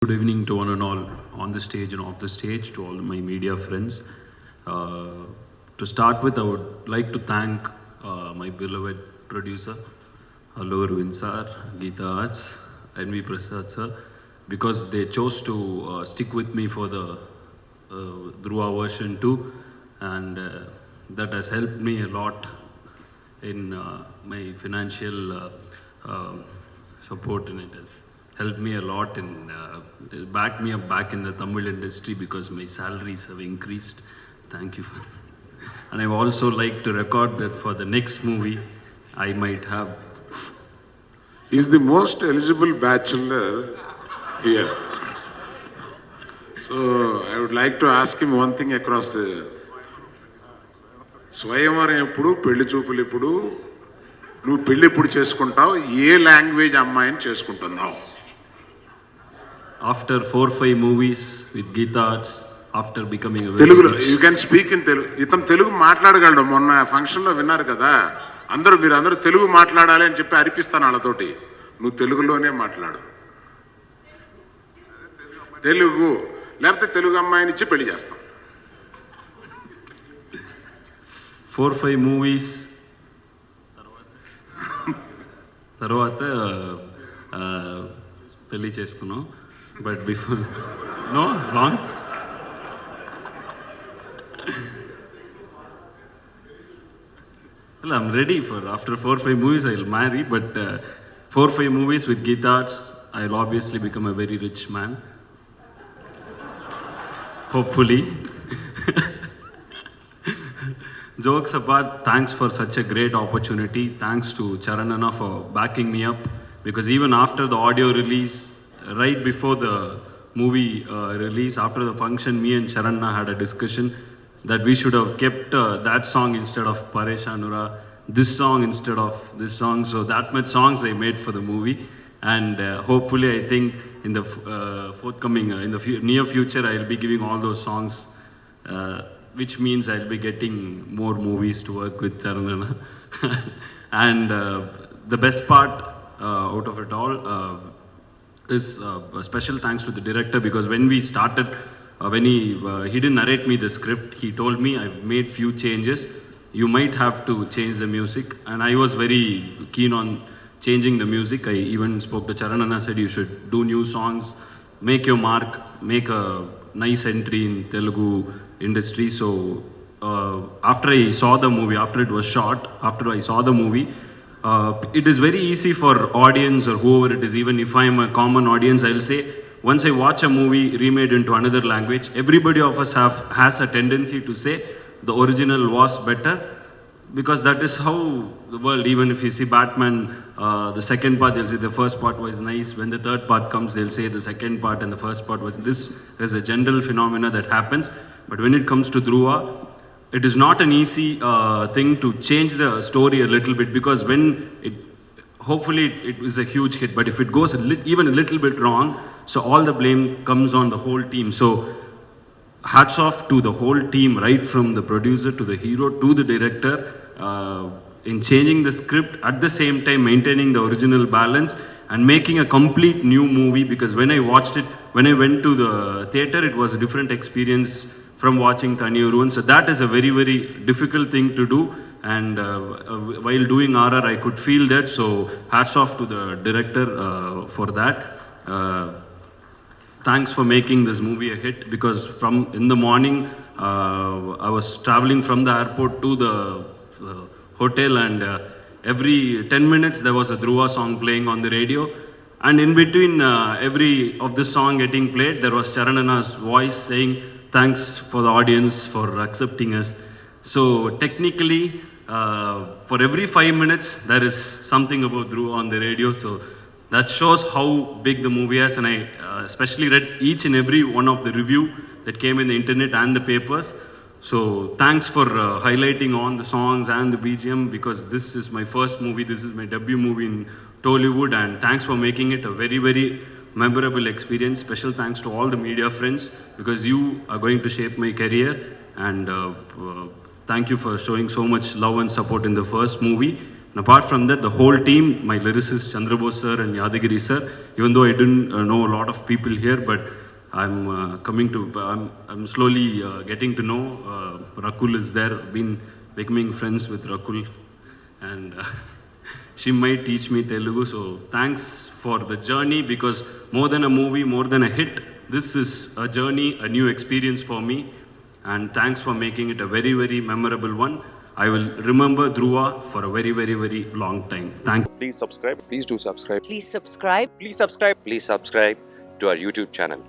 good evening to one and all on the stage and off the stage, to all my media friends. To start with, I would like to thank my beloved producer, Allu Arvind sir, Geeta Arts, N.V. Prasad sir, because they chose to stick with me for the Dhruva version 2, and that has helped me a lot in my financial support, and it has helped me a lot in back me up back in the Tamil industry because my salaries have increased. Thank you. And I would also like to record that for the next movie, I might have. He's the most eligible bachelor here. So I would like to ask him one thing across the స్వయంవరం ఎప్పుడు పెళ్లి చూపులు ఎప్పుడు నువ్వు పెళ్లి ఎప్పుడు చేసుకుంటావు ఏ language అమ్మాయిని చేసుకుంటున్నావు After 4-5 movies with Geeta Arts, after becoming a తెలుగులో you can speak in Telugu ఇతను తెలుగు మాట్లాడగలడు మొన్న ఫంక్షన్లో విన్నారు కదా మీరందరూ తెలుగు మాట్లాడాలి అని చెప్పి అరిపిస్తాను వాళ్ళతోటి నువ్వు తెలుగులోనే మాట్లాడు తెలుగు లేకపోతే తెలుగు అమ్మాయిని ఇచ్చి పెళ్లి చేస్తాం 4-5 movies తర్వాత పెళ్లి చేసుకున్నాం but before no wrong Well, I'm ready for after 4-5 movies I'll marry, but 4-5 movies with Geeta Arts, I'll obviously become a very rich man. Hopefully. Jokes apart, thanks for such a great opportunity. Thanks to Charanana for backing me up, because even after the audio release, right before the movie release, after the function, me and Charanana had a discussion that we should have kept that song instead of Pareshanura, this song instead of this song. So that much songs I made for the movie, and hopefully I think in the forthcoming, in the near future, I'll be giving all those songs, which means I'll be getting more movies to work with Charanana. And the best part out of it all is a special thanks to the director, because when we started, when he didn't narrate me the script, he told me I've made few changes, you might have to change the music, and I was very keen on changing the music. I even spoke to Charanana, said you should do new songs, make your mark, make a nice entry in Telugu industry. So after I saw the movie, after it was shot, after I saw the movie, it is very easy for audience or whoever it is, even if I am a common audience, I'll say, once I watch a movie remade into another language, everybody of us has a tendency to say the original was better, because that is how the world, even if you see Batman, the second part, they'll say the first part was nice. When the third part comes, they'll say the second part and the first part was this. Is a general phenomena that happens. But when it comes to Dhruva, it is not an easy thing to change the story a little bit, because when it, hopefully it is a huge hit, but if it goes even a little bit wrong, so all the blame comes on the whole team. So hats off to the whole team, right from the producer to the hero to the director, in changing the script, at the same time maintaining the original balance and making a complete new movie. Because when I watched it, when I went to the theater, it was a different experience from watching Thani Oruvan. So that is a very, very difficult thing to do, and while doing RR I could feel that. So hats off to the director for that. Thanks for making this movie a hit, because from in the morning I was traveling from the airport to the hotel, and every 10 minutes there was a Dhruva song playing on the radio, and in between every of this song getting played, there was Charanana's voice saying thanks for the audience for accepting us. So technically for every 5 minutes there is something about Dhruva on the radio. So that shows how big the movie is, and I especially read each and every one of the review that came in the internet and the papers. So thanks for highlighting on the songs and the BGM, because this is my first movie, this is my debut movie in Tollywood, and thanks for making it a very, very memorable experience. Special thanks to all the media friends, because you are going to shape my career, and thank you for showing so much love and support in the first movie. And apart from that, the whole team, my lyricist Chandrabose sir and Yadagiri sir, even though I didn't know a lot of people here, but I'm slowly getting to know. Rakul is there, been becoming friends with Rakul, and she might teach me Telugu. So thanks for the journey, because more than a movie, more than a hit, this is a journey, a new experience for me. And thanks for making it a very, very memorable one. I will remember Dhruva for a very, very, very long time. Thank you. Please subscribe. Please do subscribe. Please subscribe. Please subscribe. Please subscribe to our YouTube channel.